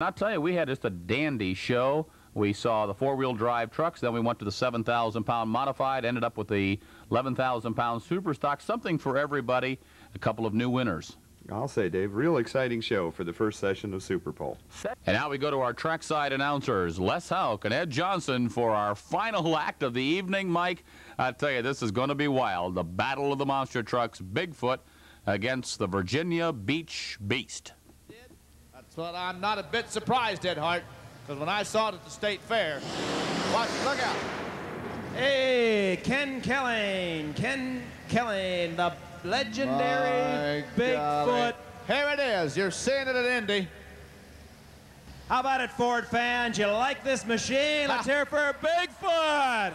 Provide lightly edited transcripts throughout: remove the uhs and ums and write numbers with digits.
I'll tell you, we had just a dandy show. We saw the four-wheel drive trucks, then we went to the 7,000-pound modified, ended up with the 11,000-pound super stock, something for everybody, a couple of new winners. I'll say, Dave, real exciting show for the first session of Super Pole. And now we go to our trackside announcers, Les Houck and Ed Johnson, for our final act of the evening. Mike, I tell you, this is going to be wild. The Battle of the Monster Trucks, Bigfoot against the Virginia Beach Beast. That's what I'm not a bit surprised, Ed Hart, because when I saw it at the State Fair, look out. Hey, Ken Kelling, the legendary Bigfoot. Here it is. You're seeing it at Indy. How about it, Ford fans? You like this machine? Let's hear it for Bigfoot.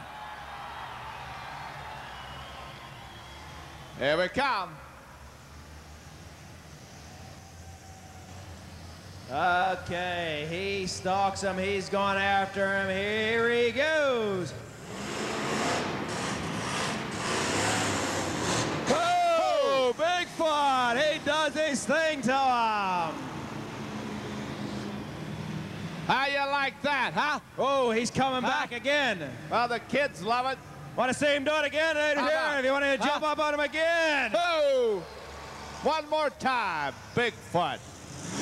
Here we come. Okay, he stalks him. He's going after him. Here he goes. Oh, Bigfoot! He does his thing to him. How you like that, huh? Oh, he's coming back again. Well, the kids love it. Want to see him do it again? Right here. If you want to jump up on him again. Oh! One more time, Bigfoot.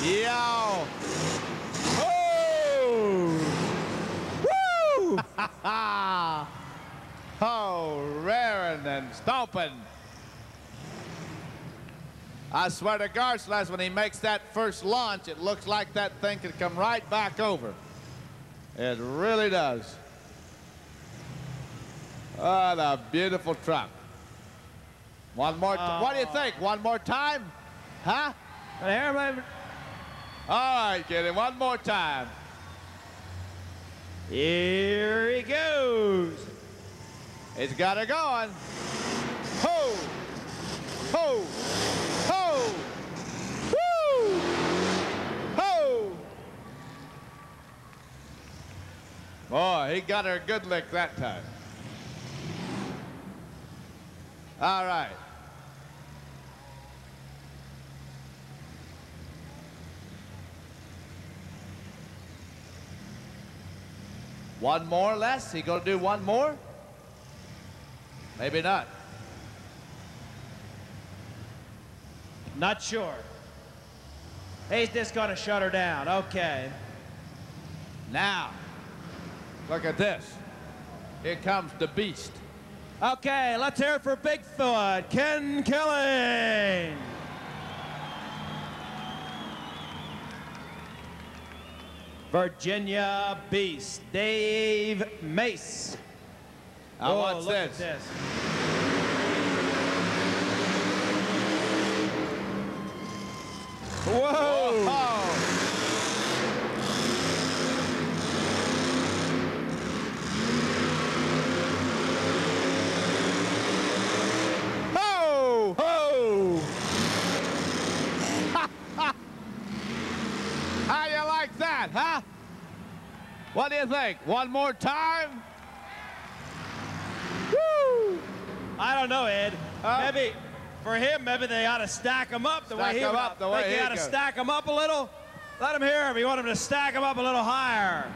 Yo! Oh! Woo! Oh, raring and stomping. I swear to God, Celeste, when he makes that first launch, it looks like that thing could come right back over. It really does. What a beautiful truck. One more. What do you think? One more time? Huh? All right, kiddy, one more time. Here he goes. He's got her going. Ho! Ho! Ho! Woo! Ho! Boy, he got her a good lick that time. All right. One more, Les? He gonna do one more? Maybe not. Not sure. He's just gonna shut her down. Okay. Now, look at this. Here comes the beast. Okay, let's hear it for Bigfoot, Ken Kelling. Virginia Beast, Dave Mace. Now what's look this? At this. Whoa! Whoa. Ho! Oh! How you like that, huh? What do you think? One more time? Woo! I don't know, Ed. Maybe for him, maybe they ought to stack him up the way he Stack 'em up the way they he ought to goes. stack him up a little. Let him hear him. You want him to stack him up a little higher.